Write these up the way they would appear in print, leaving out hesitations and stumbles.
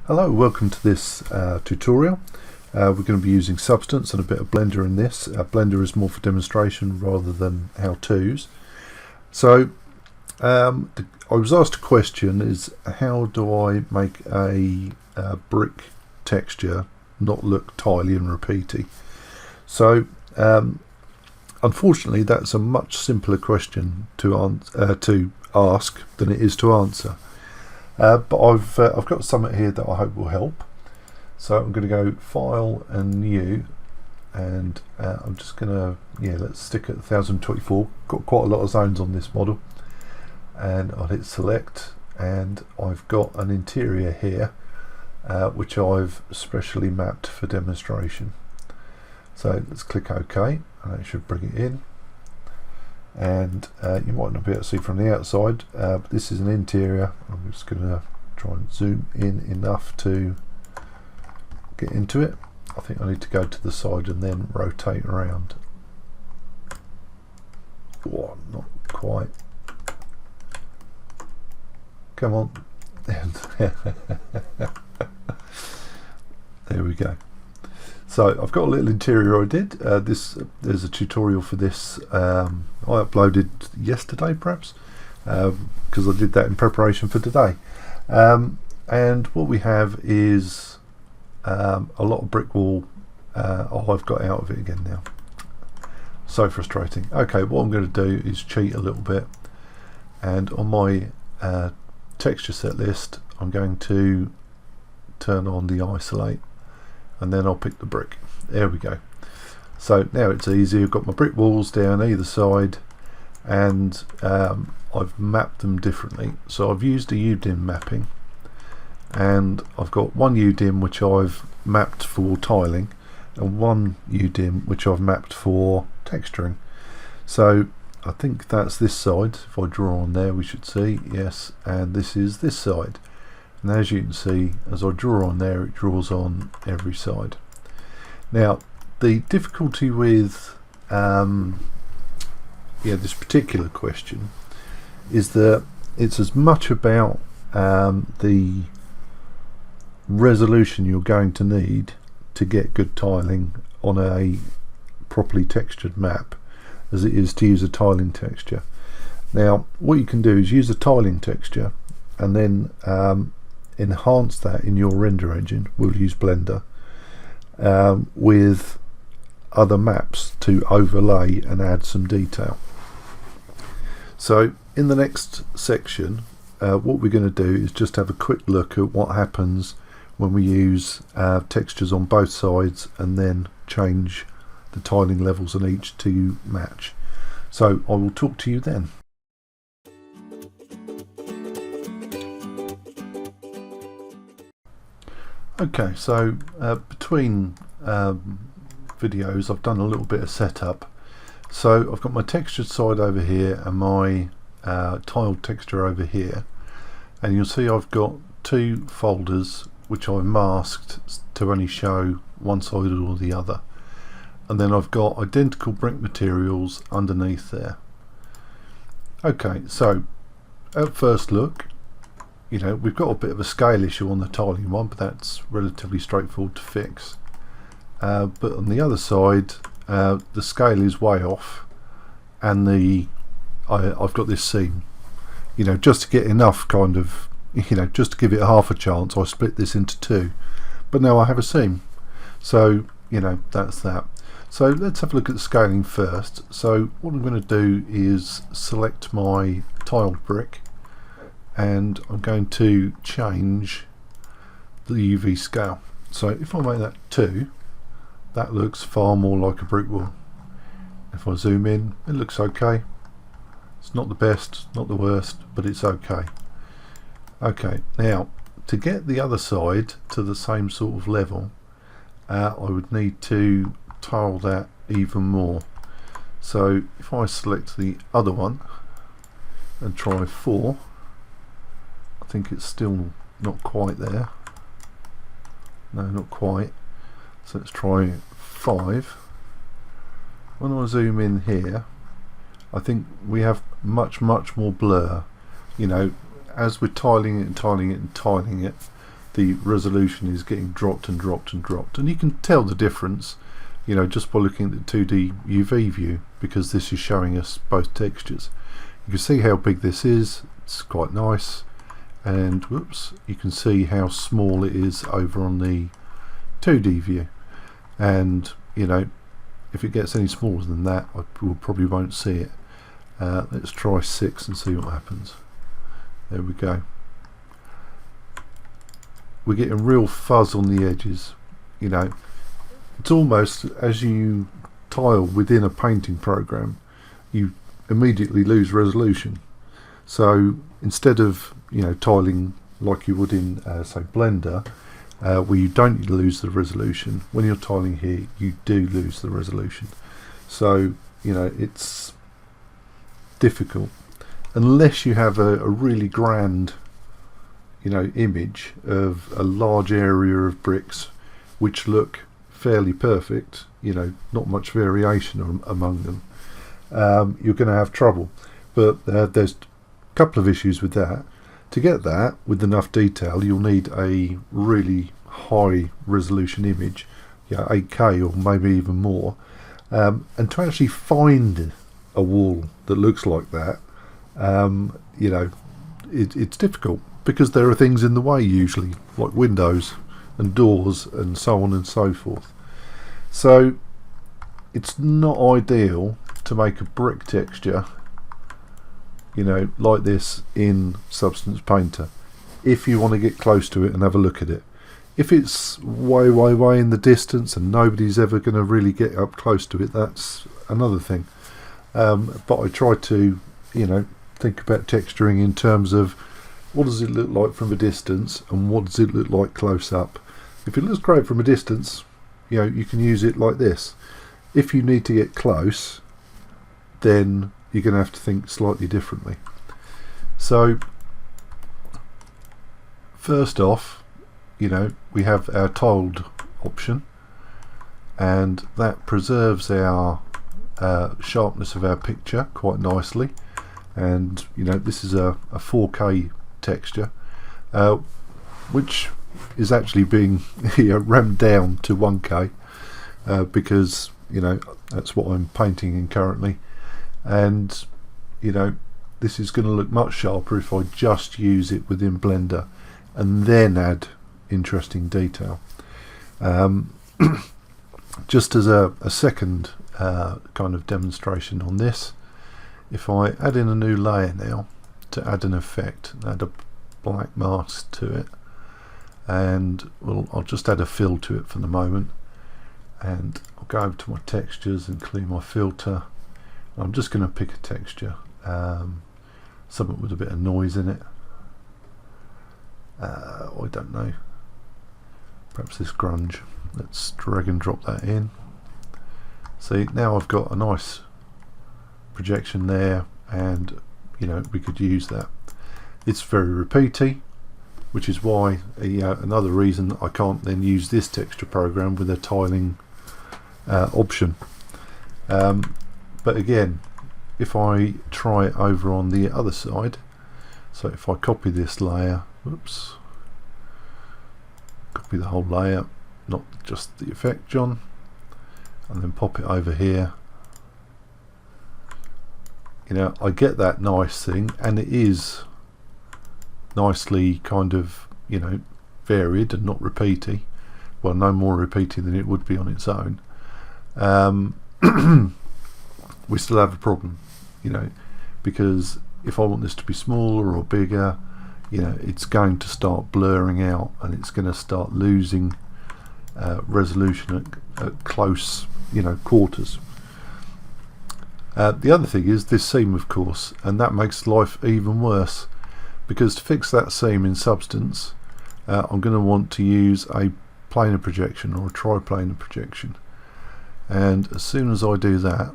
Hello, welcome to this tutorial. We're going to be using Substance and a bit of Blender in this. Blender is more for demonstration rather than how-tos. So I was asked a question, is how do I make a brick texture not look tiley and repeaty? So unfortunately that's a much simpler question to ask than it is to answer. But I've got something here that I hope will help. So I'm going to go File and New, and I'm just going to, let's stick at 1024. Got quite a lot of zones on this model, and I'll hit Select, and I've got an interior here which I've specially mapped for demonstration. So let's click OK, and it should bring it in. And you might not be able to see from the outside, but this is an interior. I'm just going to try and zoom in enough to get into it. I think I need to go to the side and then rotate around. Oh, not quite. Come on. There we go. So I've got a little interior I did. There's a tutorial for this I uploaded yesterday perhaps, because I did that in preparation for today. And what we have is a lot of brick wall. I've got out of it again now. So frustrating. Okay, what I'm going to do is cheat a little bit, and on my texture set list I'm going to turn on the isolate, and then I'll pick the brick. There we go. So now it's easy. I've got my brick walls down either side, and I've mapped them differently. So I've used a UDIM mapping, and I've got one UDIM which I've mapped for tiling, and one UDIM which I've mapped for texturing. So I think that's this side. If I draw on there, we should see, yes, and this is this side. And as you can see, as I draw on there, it draws on every side. Now, the difficulty with this particular question is that it's as much about the resolution you're going to need to get good tiling on a properly textured map as it is to use a tiling texture. Now, what you can do is use a tiling texture and then enhance that in your render engine. We'll use Blender with other maps to overlay and add some detail. So in the next section, what we're going to do is just have a quick look at what happens when we use textures on both sides and then change the tiling levels on each to match. So I will talk to you then. Okay, so between videos I've done a little bit of setup. So I've got my textured side over here and my tiled texture over here, and you'll see I've got two folders which I've masked to only show one side or the other, and then I've got identical brick materials underneath there. Okay, so at first look, we've got a bit of a scale issue on the tiling one, but that's relatively straightforward to fix. But on the other side, the scale is way off, and I've got this seam. Just to get enough kind of, just to give it half a chance, I split this into two. But now I have a seam. So, that's that. So let's have a look at the scaling first. So what I'm going to do is select my tiled brick, and I'm going to change the UV scale. So if I make that 2, that looks far more like a brick wall. If I zoom in, it looks okay. It's not the best, not the worst, but it's okay. Okay, now to get the other side to the same sort of level, I would need to tile that even more. So if I select the other one and try 4, I think it's still not quite there. No, not quite. So let's try 5. When I zoom in here, I think we have much more blur. As we're tiling it and tiling it and tiling it, the resolution is getting dropped and dropped and dropped, and you can tell the difference, you know, just by looking at the 2D UV view, because this is showing us both textures. You can see how big this is, it's quite nice, and whoops, you can see how small it is over on the 2D view, and you know, if it gets any smaller than that, I probably won't see it. Let's try 6 and see what happens. There we go. We're getting real fuzz on the edges, you know. It's almost as you tile within a painting program, you immediately lose resolution. So instead of, you know, tiling like you would in say Blender, where you don't lose the resolution, when you're tiling here you do lose the resolution. So you know, it's difficult unless you have a really grand, you know, image of a large area of bricks which look fairly perfect, you know, not much variation among them. You're going to have trouble, but there's a couple of issues with that. To get that with enough detail, you'll need a really high resolution image, yeah, 8K or maybe even more, and to actually find a wall that looks like that, you know, it's difficult, because there are things in the way usually, like windows and doors and so on and so forth. So it's not ideal to make a brick texture, you know, like this in Substance Painter if you want to get close to it and have a look at it. If it's way in the distance and nobody's ever going to really get up close to it, that's another thing. But I try to, you know, think about texturing in terms of what does it look like from a distance and what does it look like close up. If it looks great from a distance, you know, you can use it like this. If you need to get close, then you're going to have to think slightly differently. So first off, you know, we have our tiled option, and that preserves our sharpness of our picture quite nicely. And you know, this is a 4K texture, which is actually being ramped down to 1K, because you know, that's what I'm painting in currently. And you know, this is going to look much sharper if I just use it within Blender and then add interesting detail. Just as a second kind of demonstration on this, if I add in a new layer now to add an effect, add a black mask to it, and well, I'll just add a fill to it for the moment, and I'll go over to my textures and clear my filter. I'm just going to pick a texture, something with a bit of noise in it. I don't know, perhaps this grunge. Let's drag and drop that in. See, now I've got a nice projection there, and you know, we could use that. It's very repeaty, which is why another reason I can't then use this texture program with a tiling option. But again, if I try it over on the other side, so if I copy this layer, oops, copy the whole layer, not just the effect, John, and then pop it over here, you know, I get that nice thing, and it is nicely kind of, you know, varied and not repeaty. Well, no more repeaty than it would be on its own. We still have a problem, you know, because if I want this to be smaller or bigger, you know, it's going to start blurring out, and it's going to start losing resolution at close, you know, quarters. The other thing is this seam, of course, and that makes life even worse, because to fix that seam in Substance, I'm going to want to use a planar projection or a triplanar projection, and as soon as I do that,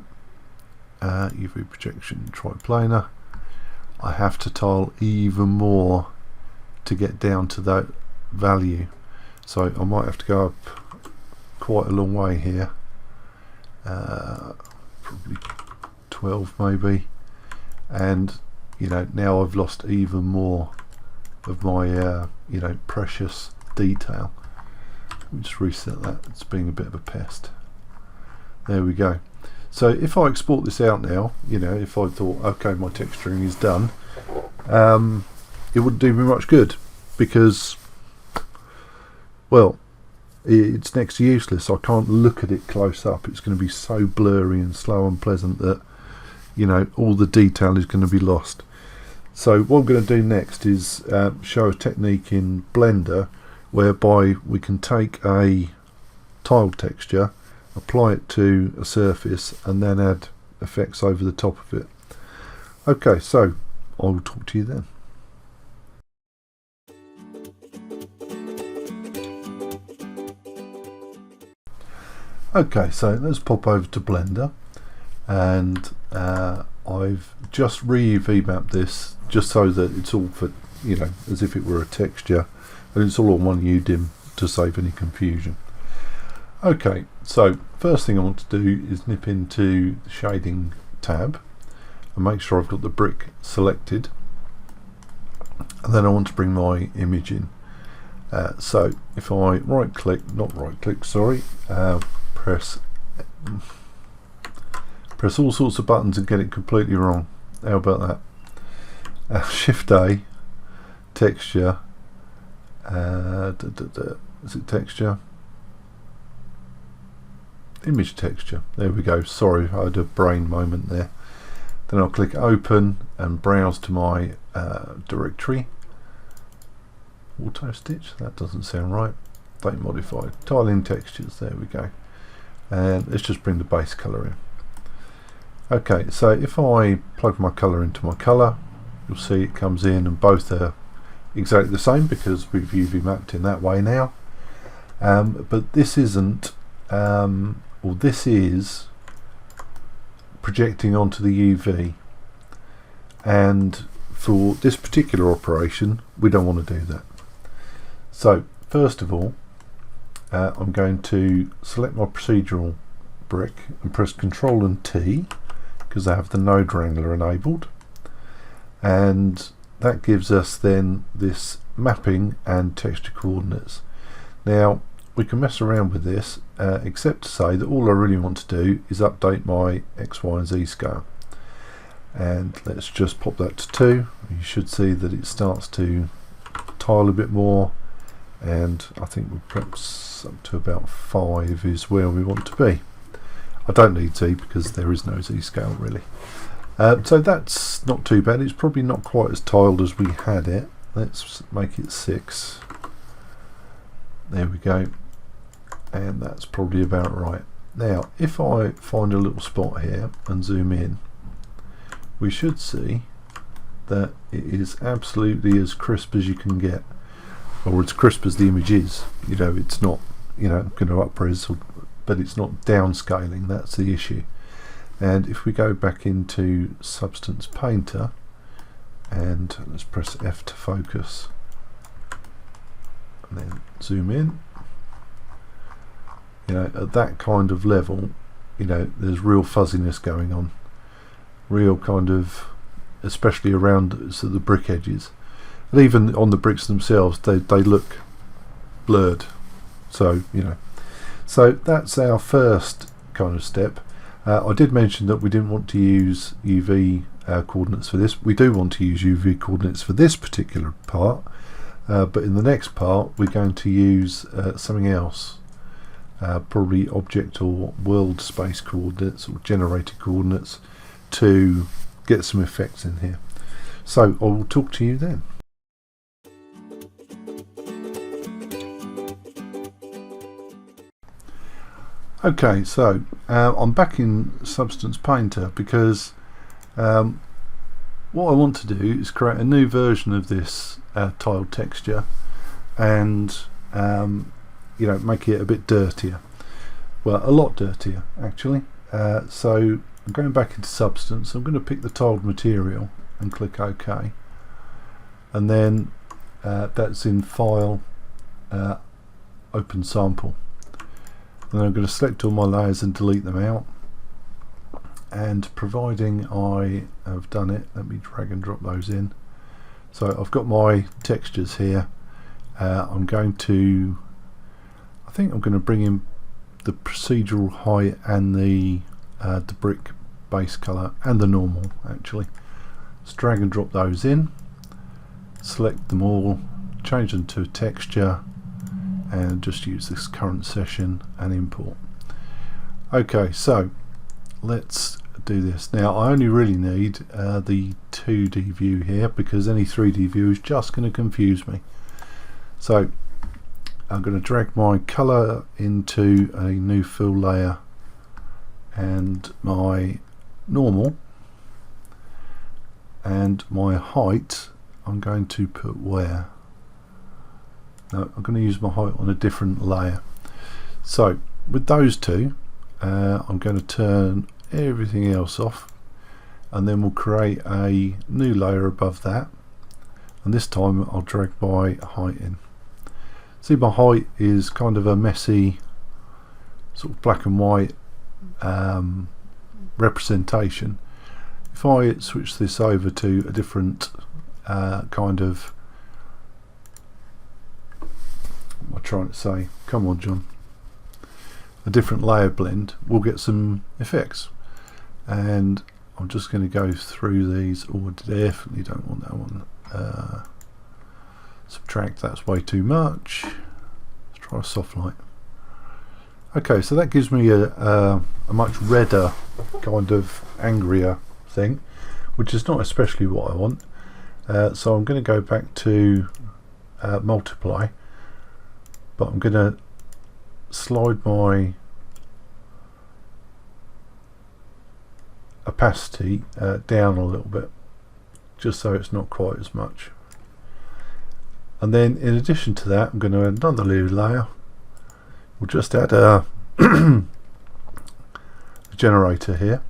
UV projection triplanar, I have to tile even more to get down to that value. So I might have to go up quite a long way here, probably 12 maybe, and you know, now I've lost even more of my you know, precious detail. Let me just reset that, it's being a bit of a pest. There we go. So if I export this out now, you know, if I thought, okay, my texturing is done, it wouldn't do me much good, because, well, it's next to useless. I can't look at it close up. It's going to be so blurry and slow and pleasant that, you know, all the detail is going to be lost. So what I'm going to do next is show a technique in Blender whereby we can take a tile texture, apply it to a surface, and then add effects over the top of it. Okay, so I will talk to you then. Okay, so let's pop over to Blender, and I've just re-UV mapped this just so that it's all for, you know, as if it were a texture, and it's all on one UDIM to save any confusion. Okay, so first thing I want to do is nip into the shading tab and make sure I've got the brick selected, and then I want to bring my image in. So if I press all sorts of buttons and get it completely wrong. How about that? Shift A, texture, is it texture? Image texture. There we go. Sorry, I had a brain moment there. Then I'll click open and browse to my directory. Auto stitch, that doesn't sound right. Date modified. Tiling textures, there we go. And let's just bring the base colour in. Okay, so if I plug my colour into my colour, you'll see it comes in and both are exactly the same because we've UV mapped in that way now. But this isn't, or this is projecting onto the UV, and for this particular operation we don't want to do that. So first of all, I'm going to select my procedural brick and press Ctrl and T because I have the Node Wrangler enabled, and that gives us then this mapping and texture coordinates. Now we can mess around with this, except to say that all I really want to do is update my X, Y and Z scale, and let's just pop that to 2. You should see that it starts to tile a bit more, and I think we're perhaps up to about 5 is where we want to be. I don't need Z because there is no Z scale really. So that's not too bad. It's probably not quite as tiled as we had it. Let's make it 6. There we go, and that's probably about right. Now if I find a little spot here and zoom in, we should see that it is absolutely as crisp as you can get, or as crisp as the image is. You know, it's not, you know, going to up-res, but it's not downscaling. That's the issue. And if we go back into Substance Painter and let's press F to focus and then zoom in, you know, at that kind of level, you know, there's real fuzziness going on, real kind of, especially around so the brick edges, and even on the bricks themselves they look blurred. So, you know, so that's our first kind of step. I did mention that we didn't want to use UV coordinates for this. We do want to use UV coordinates for this particular part, but in the next part we're going to use something else, probably object or world space coordinates or generated coordinates, to get some effects in here. So I will talk to you then. Okay, so I'm back in Substance Painter because what I want to do is create a new version of this tile texture and you know, make it a bit dirtier, well, a lot dirtier actually. So I'm going back into Substance. I'm going to pick the tiled material and click OK, and then that's in File, Open Sample. And then I'm going to select all my layers and delete them out, and providing I have done it, let me drag and drop those in. So I've got my textures here, I'm going to, I think I'm going to bring in the procedural height and the brick base color and the normal actually. Let's drag and drop those in, select them all, change them to a texture, and just use this current session and import. Okay, so let's do this. Now I only really need the 2D view here because any 3D view is just going to confuse me. So I'm going to drag my color into a new fill layer and my normal, and my height I'm going to put where? No, I'm going to use my height on a different layer. So with those two, I'm going to turn everything else off, and then we'll create a new layer above that, and this time I'll drag my height in. See, my height is kind of a messy sort of black and white representation. If I switch this over to a different kind of, what am I trying to say? Come on, John. A different layer blend, we'll get some effects. And I'm just going to go through these. Oh, I definitely don't want that one. Subtract, that's way too much. Let's try a soft light. Okay, so that gives me a much redder, kind of angrier thing, which is not especially what I want. So I'm going to go back to multiply, but I'm going to slide my opacity down a little bit, just so it's not quite as much. And then in addition to that, I'm going to add another new layer. We'll just add a generator here.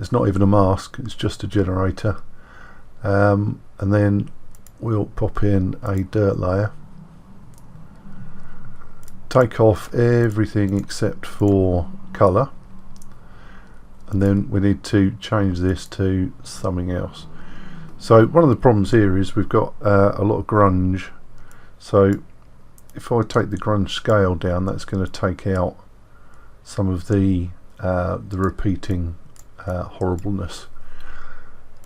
It's not even a mask, it's just a generator. And then we'll pop in a dirt layer. Take off everything except for colour. And then we need to change this to something else. So one of the problems here is we've got a lot of grunge. So if I take the grunge scale down, that's going to take out some of the repeating horribleness.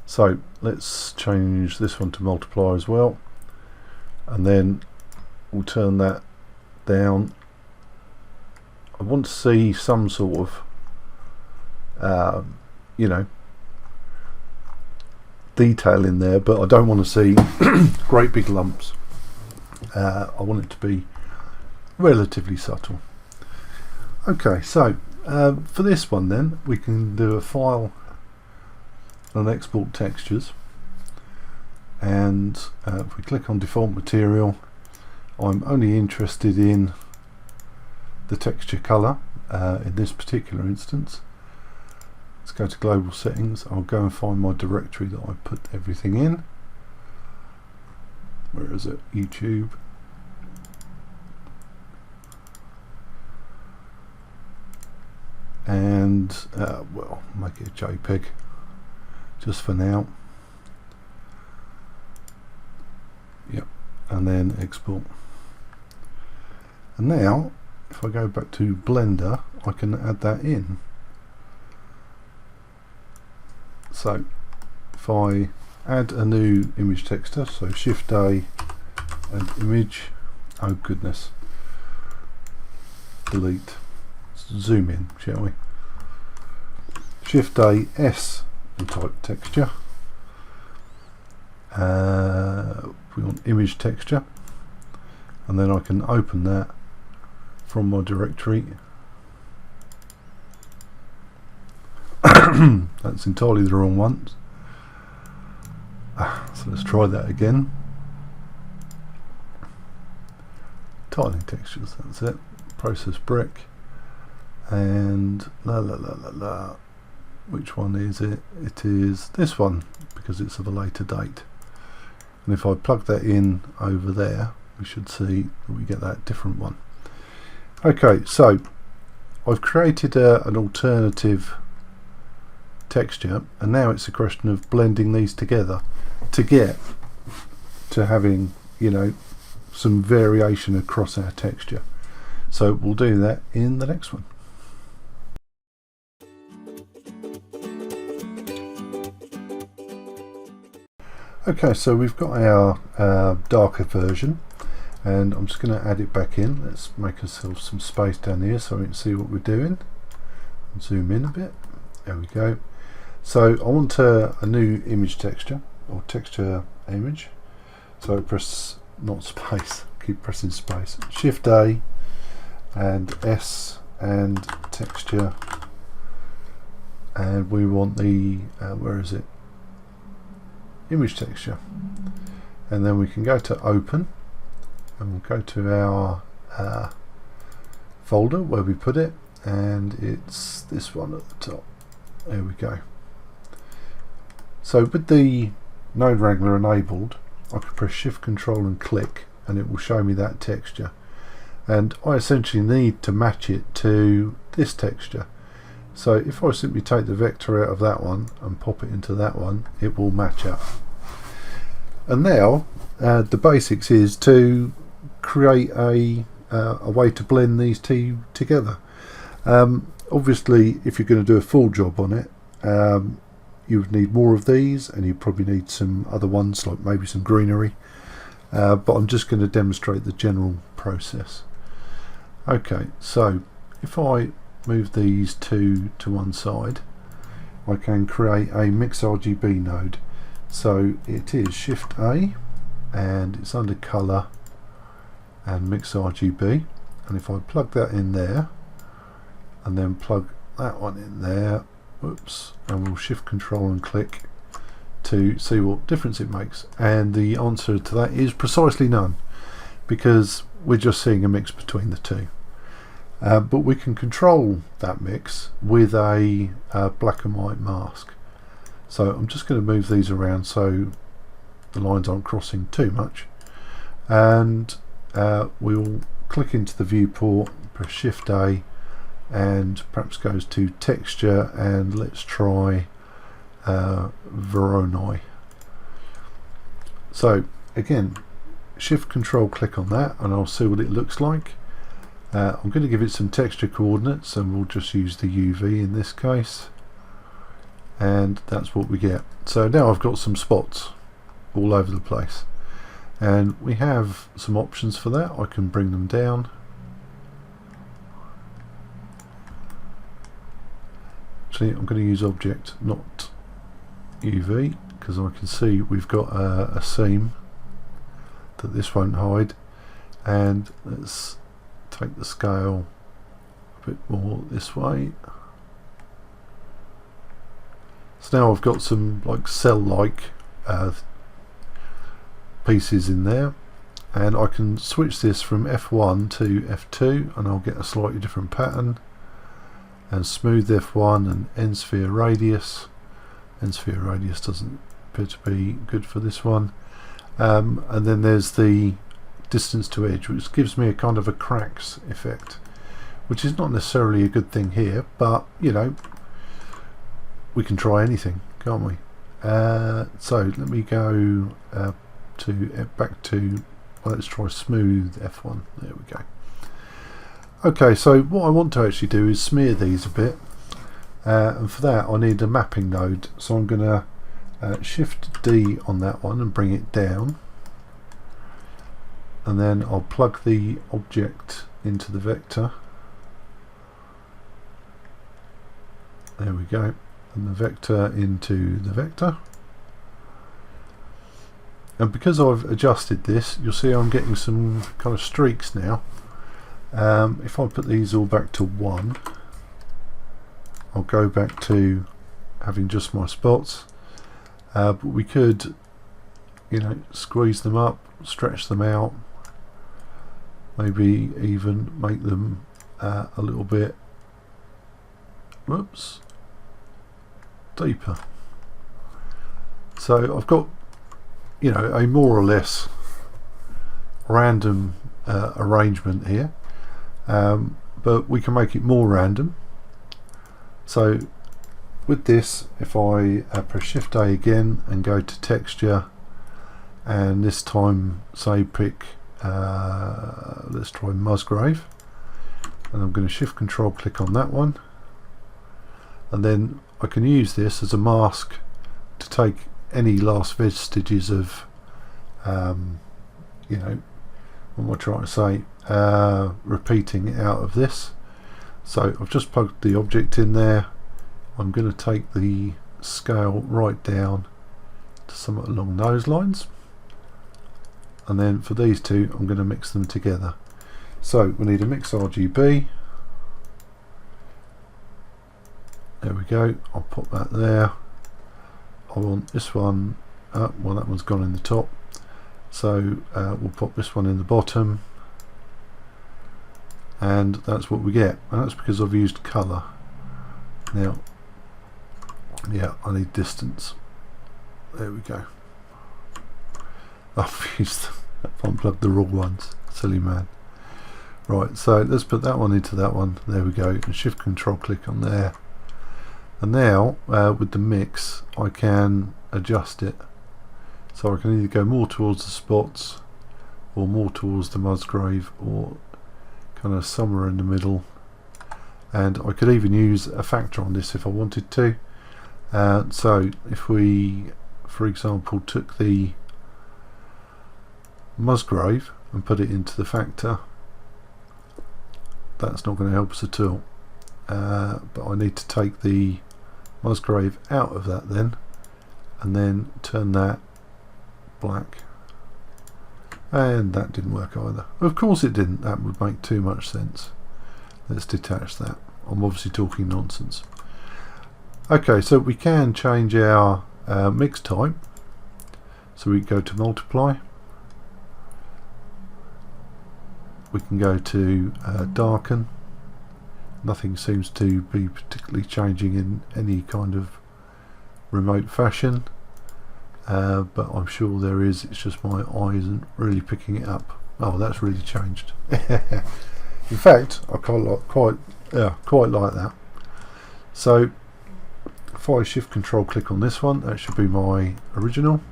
So let's change this one to multiply as well, and then we'll turn that down. I want to see some sort of you know, detail in there, but I don't want to see great big lumps. I want it to be relatively subtle. Okay, so for this one then we can do a file and export textures, and if we click on default material, I'm only interested in the texture color in this particular instance. Let's go to global settings. I'll go and find my directory that I put everything in. Where is it? YouTube. And well, make it a JPEG just for now. Yep, and then export. And now if I go back to Blender, I can add that in. So if I add a new image texture, so Shift A and image, oh goodness, delete, zoom in, shall we? Shift A, S and type texture. We want image texture, and then I can open that from my directory. That's entirely the wrong one. So let's try that again. Tiling textures, that's it. Process brick, and which one is it? It is this one, because it's of a later date. And if I plug that in over there, we should see that we get that different one. Okay, so I've created an alternative texture, and now it's a question of blending these together to get to having, you know, some variation across our texture. So we'll do that in the next one. Okay, so we've got our darker version, and I'm just going to add it back in. Let's make ourselves some space down here so we can see what we're doing. Zoom in a bit. There we go. So I want a new image texture, or texture image. So press, not space, keep pressing space. Shift A and S and texture, and we want the where is it? Image texture. And then we can go to open, and we'll go to our folder where we put it, and it's this one at the top. There we go. So with the Node Wrangler enabled, I can press Shift Control and click, and it will show me that texture. And I essentially need to match it to this texture. So if I simply take the vector out of that one and pop it into that one, it will match up. And now the basics is to create a way to blend these two together. Obviously, if you're going to do a full job on it, you would need more of these, and you probably need some other ones, like maybe some greenery. But I'm just going to demonstrate the general process. Okay, so if I move these two to one side, I can create a Mix RGB node. So it is Shift A, and it's under Color and Mix RGB, and if I plug that in there and then plug that one in there, whoops, and we'll Shift Control and click to see what difference it makes, and the answer to that is precisely none, because we're just seeing a mix between the two. But we can control that mix with a black and white mask. So I'm just going to move these around so the lines aren't crossing too much, and we'll click into the viewport, press Shift A, and perhaps goes to texture, and let's try Voronoi. So again, Shift Control click on that, and I'll see what it looks like. I'm going to give it some texture coordinates, and we'll just use the UV in this case, and that's what we get. So now I've got some spots all over the place, and we have some options for that. I can bring them down. Actually, I'm going to use object, not UV, because I can see we've got a seam that this won't hide. And let's take the scale a bit more this way. So now I've got some like cell-like pieces in there, and I can switch this from F1 to F2, and I'll get a slightly different pattern. And smooth F1 and end sphere radius. End sphere radius doesn't appear to be good for this one. And then there's the distance to edge, which gives me a kind of a cracks effect, which is not necessarily a good thing here, but you know, we can try anything, can't we? So let me go back to let's try smooth F1. There we go. Okay, so what I want to actually do is smear these a bit, and for that I need a mapping node. So I'm going to Shift D on that one and bring it down, and then I'll plug the object into the vector. There we go, and the vector into the vector. And because I've adjusted this, you'll see I'm getting some kind of streaks now. If I put these all back to 1, I'll go back to having just my spots, but we could, you know, squeeze them up, stretch them out, maybe even make them a little bit, whoops, deeper. So I've got, you know, a more or less random arrangement here. But we can make it more random. So with this, if I press Shift A again and go to texture, and this time say pick let's try Musgrave, and I'm going to shift control click on that one, and then I can use this as a mask to take any last vestiges of you know, what am I trying to say, repeating out of this. So I've just plugged the object in there. I'm going to take the scale right down to somewhat along those lines, and then for these two I'm going to mix them together. So we need a mix RGB. There we go. I'll put that there. I want this one up. Well, that one's gone in the top, so we'll put this one in the bottom, and that's what we get. And that's because I've used colour. Now, yeah, I need distance. There we go. I've unplugged the wrong ones. Silly man. Right, so let's put that one into that one. There we go. And shift control click on there. And now with the mix I can adjust it. So I can either go more towards the spots or more towards the Musgrave, or kind of somewhere in the middle. And I could even use a factor on this if I wanted to. So if we, for example, took the Musgrave and put it into the factor, that's not going to help us at all. But I need to take the Musgrave out of that then, and then turn that black. And that didn't work either. Of course it didn't. That would make too much sense. Let's detach that. I'm obviously talking nonsense. Okay, so we can change our mix type. So we go to multiply. We can go to darken. Nothing seems to be particularly changing in any kind of remote fashion, but I'm sure there is. It's just my eye isn't really picking it up. Oh, that's really changed. In fact, I quite like that. So if I shift control click on this one, that should be my original.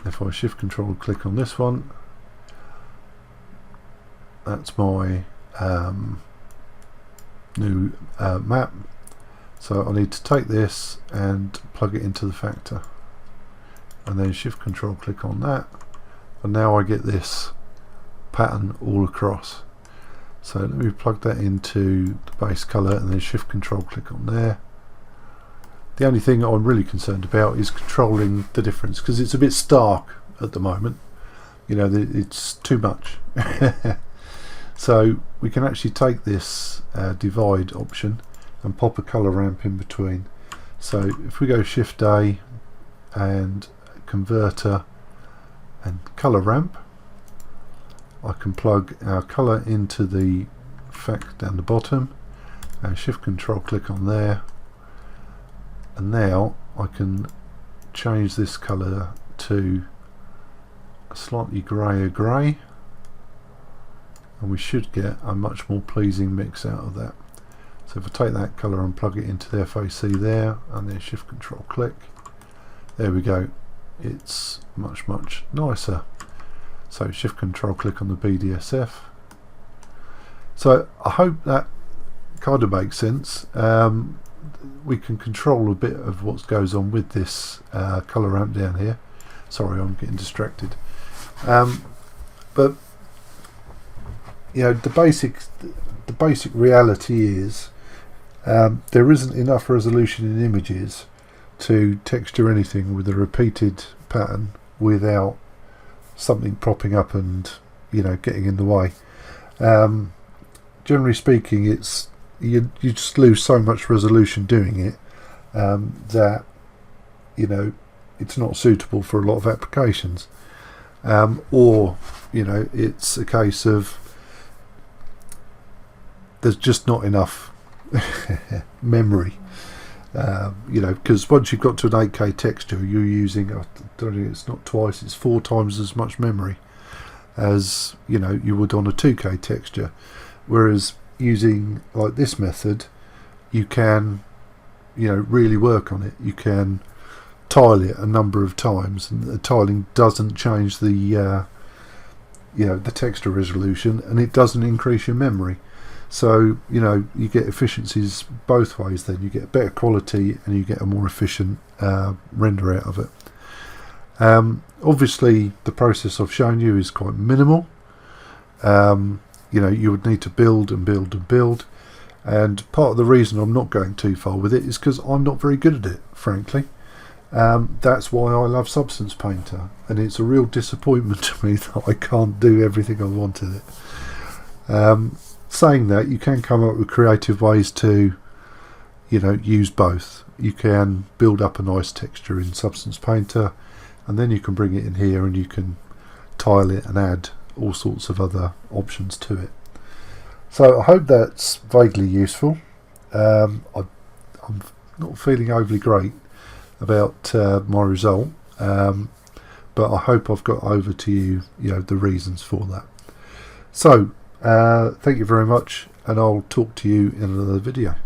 If I shift control click on this one, that's my new map. So I need to take this and plug it into the factor, and then shift control click on that, and now I get this pattern all across. So let me plug that into the base colour and then shift control click on there. The only thing I'm really concerned about is controlling the difference, because it's a bit stark at the moment. You know, it's too much. So we can actually take this divide option and pop a colour ramp in between. So if we go Shift A and converter and colour ramp, I can plug our colour into the effect down the bottom and shift control click on there. And now I can change this colour to a slightly greyer grey, and we should get a much more pleasing mix out of that. So if I take that colour and plug it into the FAC there, and then shift control click, there we go, it's much nicer. So shift control click on the BDSF. So I hope that kind of makes sense. We can control a bit of what goes on with this colour ramp down here. Sorry, I'm getting distracted. But you know, the basic reality is there isn't enough resolution in images to texture anything with a repeated pattern without something propping up and, you know, getting in the way. Generally speaking, it's you just lose so much resolution doing it that, you know, it's not suitable for a lot of applications, or, you know, it's a case of there's just not enough memory, you know, because once you've got to an 8K texture, you're using, I don't know, it's not twice, it's 4 times as much memory as, you know, you would on a 2K texture. Whereas using like this method, you can, you know, really work on it. You can tile it a number of times, and the tiling doesn't change the the texture resolution, and it doesn't increase your memory. So you get efficiencies both ways. Then you get better quality and you get a more efficient render out of it. Obviously the process I've shown you is quite minimal. You would need to build and build and build, and part of the reason I'm not going too far with it is because I'm not very good at it, frankly. That's why I love Substance Painter, and it's a real disappointment to me that I can't do everything I want in it. Saying that, you can come up with creative ways to use both. You can build up a nice texture in Substance Painter, and then you can bring it in here and you can tile it and add all sorts of other options to it. So I hope that's vaguely useful. I'm not feeling overly great about my result, but I hope I've got over to you the reasons for that. So thank you very much, and I'll talk to you in another video.